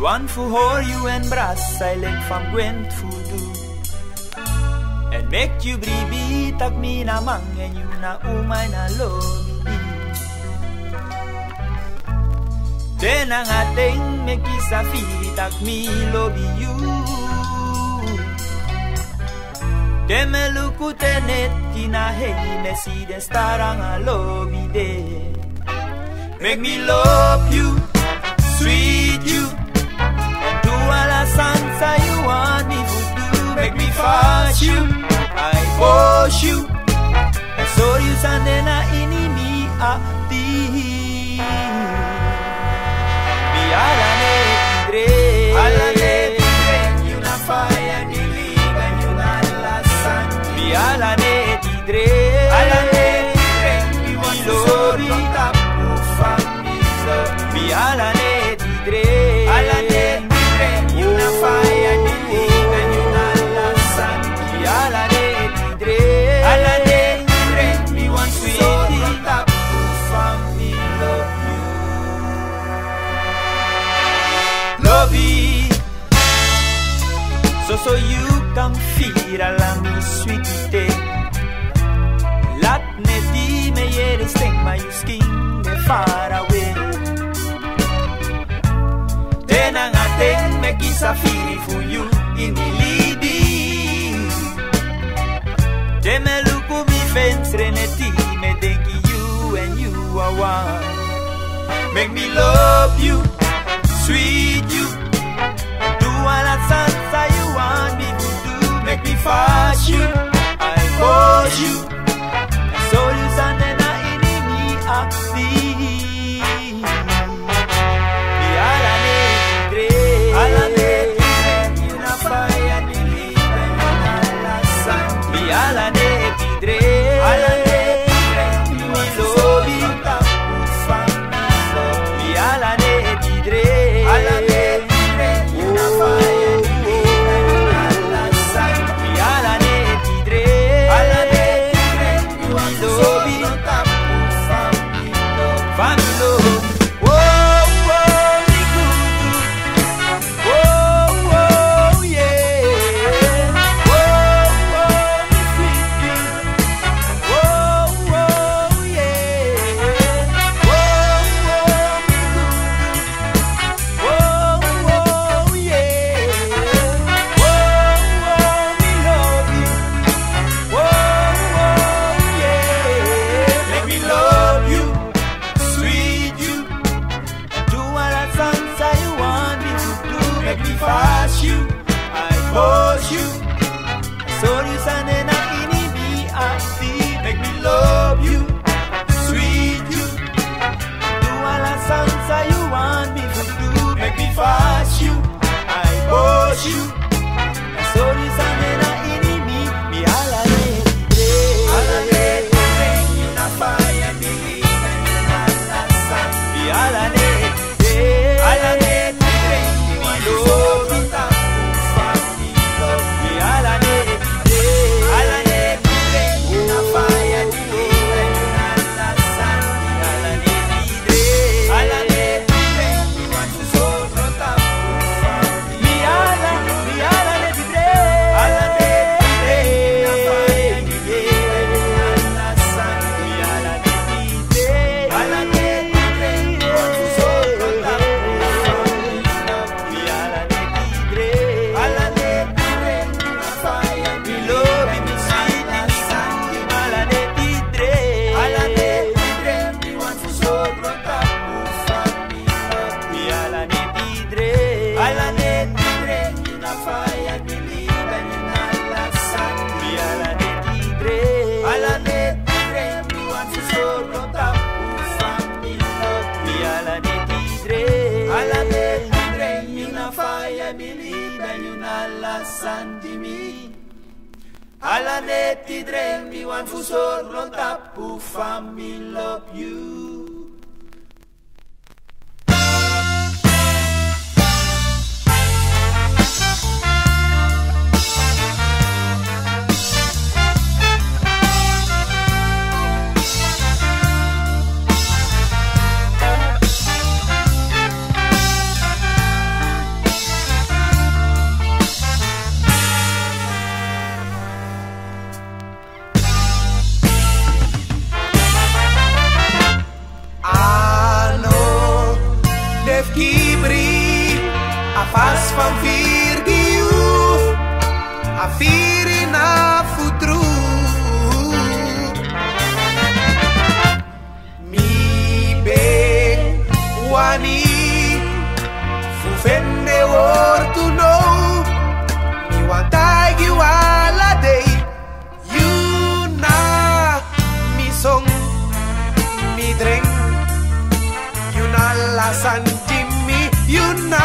want to hold you and brass silent from Gwent Fudu and make you breathe tak mi na mang and you na umay na lobby. Then ang ating make isa fili tak mi lobby you. Demeluku tenet kinahey mesi de starang a lobby de. Make me love you, sweet you, and do all the salsa you want me to do. Make me fast you, I push you, and so you sande na inimi a ti. Be alane tidre, you na fire ni liga you na la sang. Be alane tidre, we want to love you. Be alane tidre, you na fire ni liga you na la sang. Be alane tidre, we want to love family love you. Love you, so you can feel alami sweetie. Lat ne di me yere sting my skin me far away. Then ang ating make isa feel for you in the lidi. Demeluku mi fence reneti me denki you and you are one. Make me love you, sweet you, do all that salsa you want me to do. Make me fast you, I push you, so you stand na inimi aksi. Be alane tidre, you na fire ni liga you na la sang. Be alane tidre, we love you. Be alane tidre, you na fire ni liga you na la sang. Be alane tidre, we love you. Family love. Fast you, I push you, so you stand na inimi aksi. Make me love you, sweet you, do all the salsa you want me to do. Make me fast you, I push you, so you stand na inimi mi alane tidre, you na fire ni liga you na la sang. Be alane tidre, alane tidre mi wan fusor ron tapu family love you. van virgiu a firina futru mi be wani fu fende wortu no mi wantagi wala day you na mi song mi drink you na lasan Jimmy you na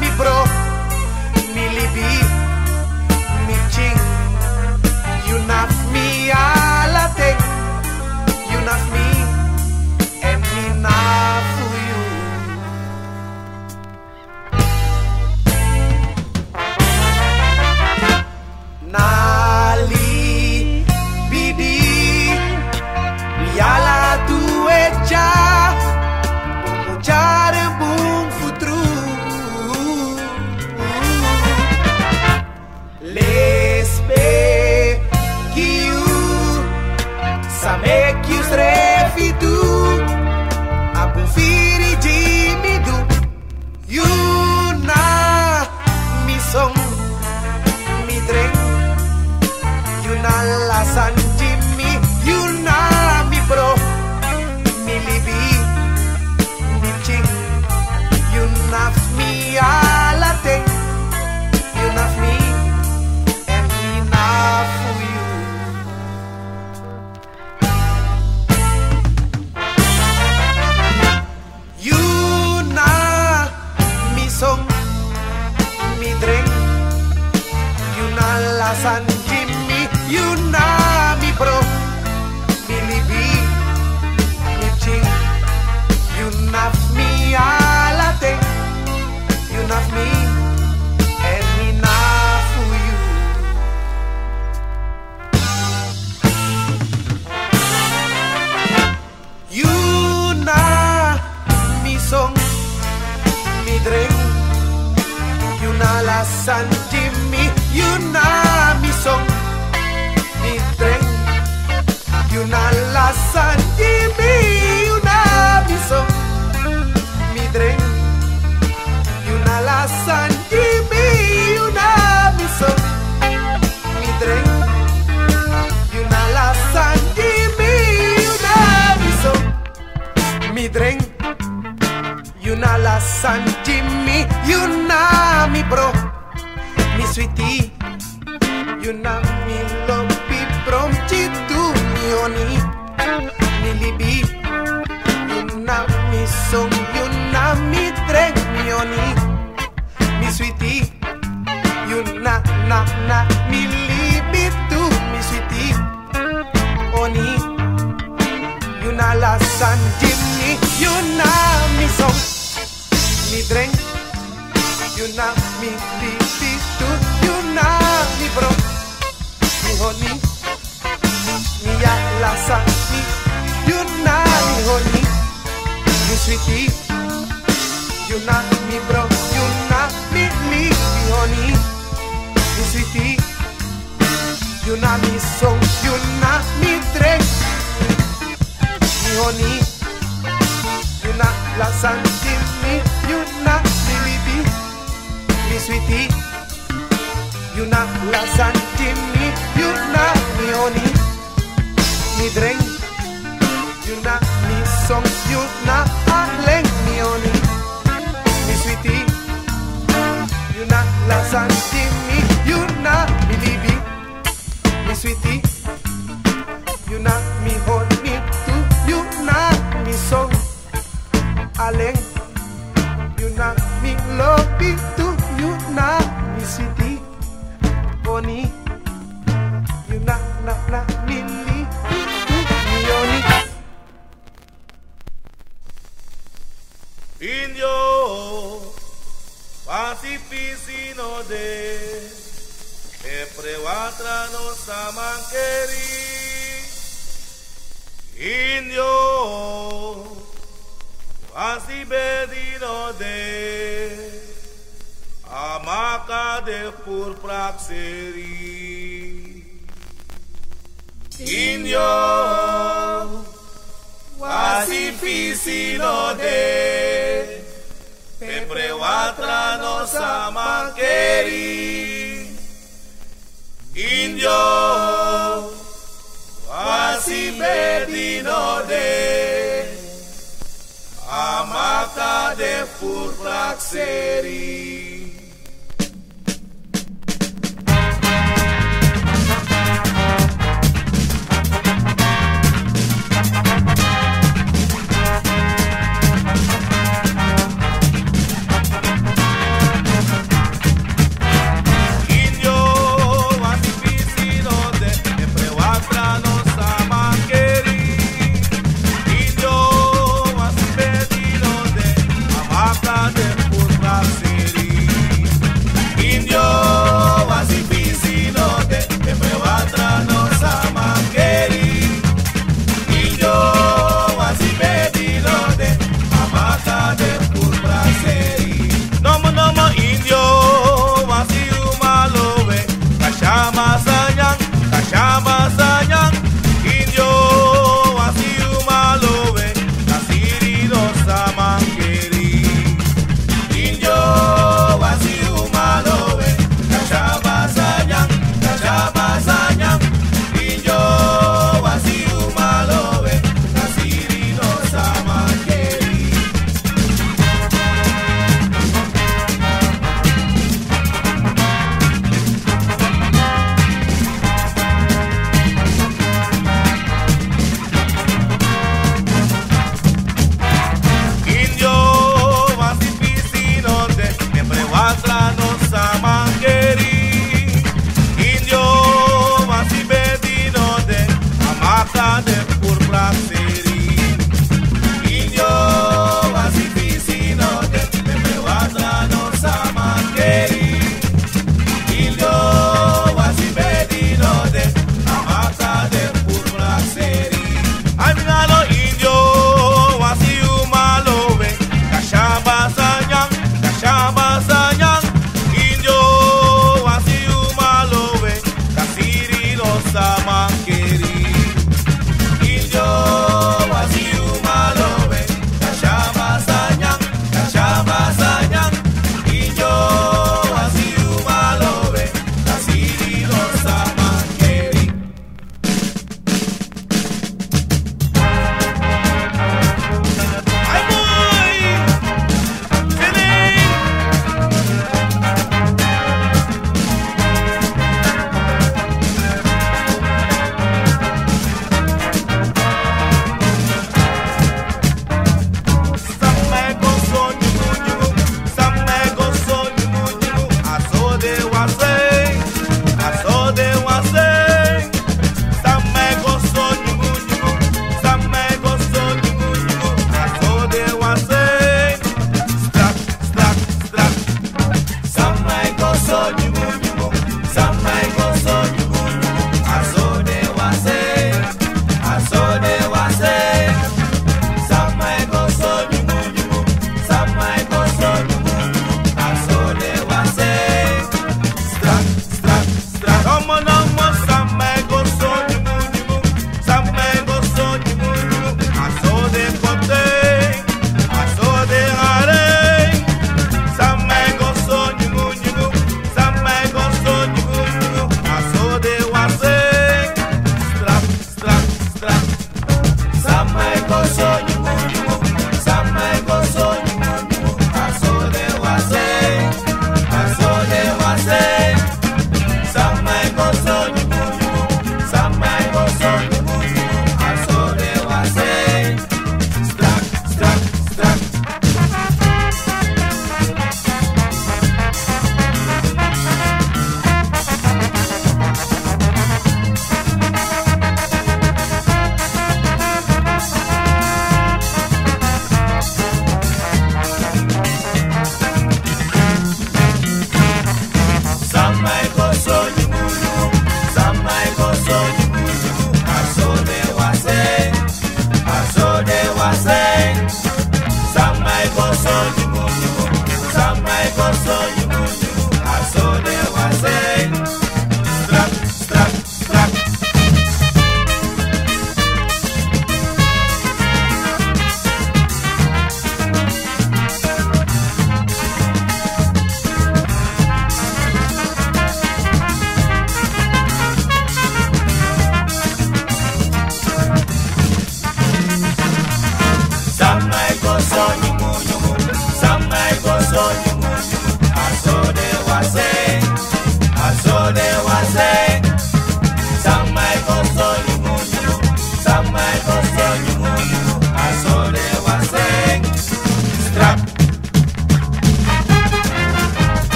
mi bro mi libi mi ching you naf mi alate you naf me and me na for you nali bidi yala tu echa umuchare bung futru lesbe kiu sabe que os refitu abu firi jimidu you na mi song mi drink you na lasan Jimmy you na mi bro mi libi mi ching you naf mi alate you naf me and me na for you you na mi song mi drink you na lasan Jimmy you na mi bro mi libi mi ching you naf mi alate you naf me and me na for you you na mi song mi drink you na lasan Jimmy you na mi song mi drink you na lasan Jimmy you na mi song mi drink you na lasan Jimmy you na mi song mi drink you na lasan Jimmy you na mi song mi drink you na lasan Jimmy you na mi bro mi sweetie you na mi lopi prom chitu mi oni mi libi you na mi song you na mi drink mi oni mi sweetie you na mi libi tu mi sweetie oni you na lasan Jimmy you na mi song mi drink you na mi libi tu you na mi bro mi honey mi ya lasan mi you na mi honey mi sweetie you na mi bro you na mi honey mi sweetie you na mi song you na mi drink mi honey you na lasan Jimmy you na mi libi mi sweetie you na lasan Jimmy you na mi honey mi drink you na mi song you na aleng mi honey mi sweetie you na lasan Jimmy you na mi libi mi sweetie you na mi honey tu you na mi song aleng you na mi love tu you na mi sweetie honey you na mi libi mi honey Indio Pasifisino de Eprewatra no samankeri Indio Pasibedino de Amaka de purpraxeri Indio Pasifisino de Eprewatra Watra no sama keri Indio Wasi bedino de Amaka de pur praxeri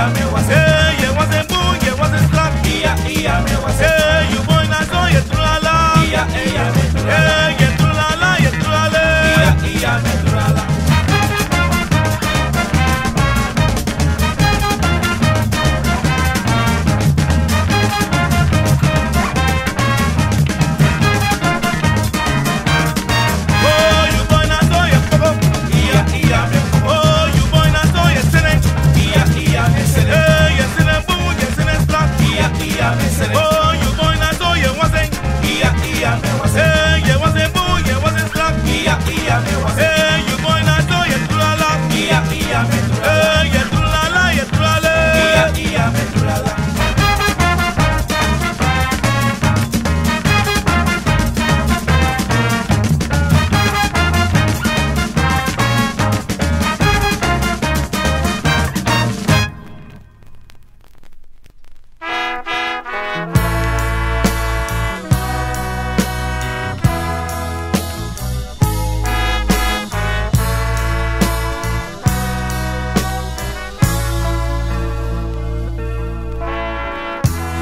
ia me was Ye wasn't boom, ye wasn't slack. ia me was You boy na so ye trulala. ia me Ye trulala, ye trulale. ia me trala Oh, you boy na so ye pogo. ia me Oh, you boy na so ye sene. ia me sele Ye sene boom, ye sene slack. ia me sele Oh, you boy na so ye wasn't. ia me was Ye wasn't boom, ye wasn't slack. ia me was You boy na so ye trulala. ia me trala Ye trulala, ye trulale. ia me trala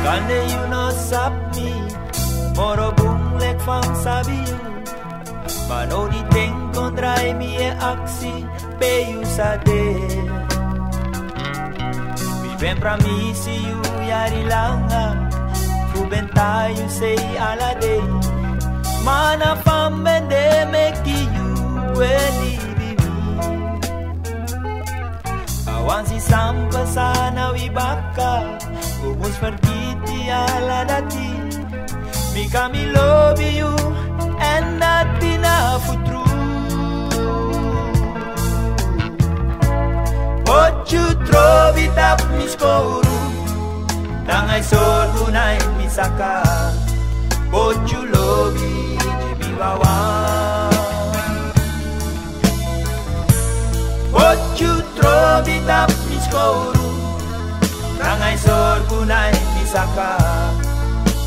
Kane you no sap me, moro bung lek fam sabi you. Mano di ting kontrai mi e aksi, pe you sa de. Viven pra mi si you yari langa, fu benta you say ala de. Mana fam bende me ki you kweli bibi. Awan si sampa sana wibaka, umus pergi ala dati. Mika mi love you and not enough true. What you trovi tap mi skoru, tangai sorgu nai mi saka. What you love jibi bawa. What you trovi tap mi skoru, tangai sorgu nai mi saka.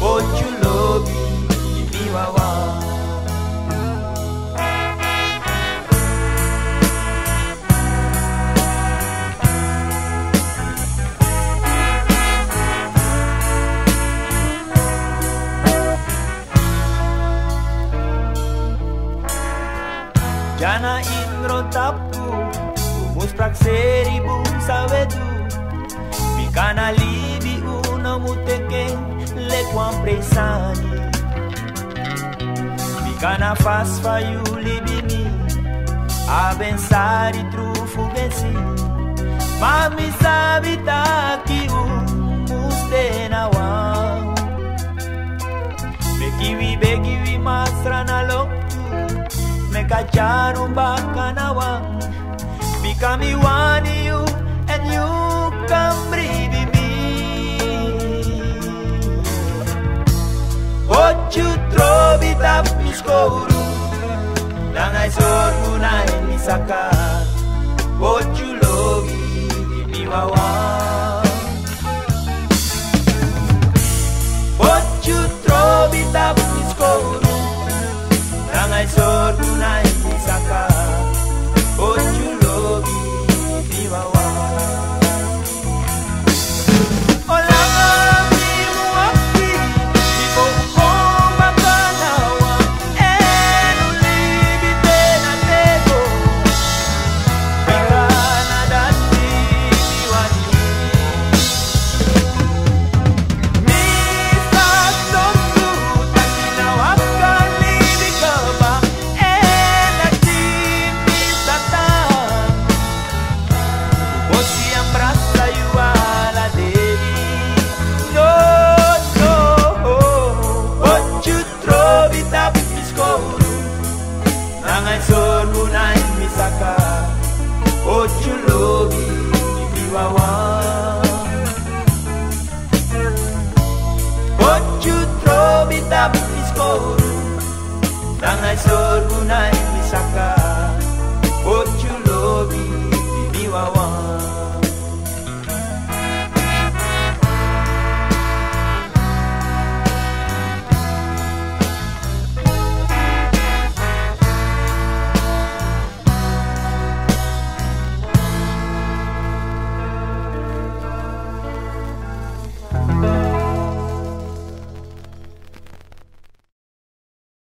What you love jibi bawa. Jana inro tapu, umus prakseri bung savedu. Bikana libi uno muteken le kwam presani. Bikana fast fa you libi mi, abensari trufu bensi. Mami sabita ki umus tenawa. Bekiwi masra na loktu. Me cacharon bacanawang. Become me one you and you can breathe me. What you trovi tap mi skoru, nangai sorgu nai mi saka. What you love mi wawa. What you trovi tap mi skoru, nangai sorgu nai mi saka. What you love mi wawa. Olanga mi muapi, ipo komba kanawa, enu libi tena tego. Bekana dati diwani. Misa sontu takina wakan libi kaba, enati misata. Bosi ambrata you ala devi. No, no. What you trovi tap mi skoru, nangai sorgu nai mi saka. What you love mi wawa. What you trovi tap mi skoru, nangai sorgu nai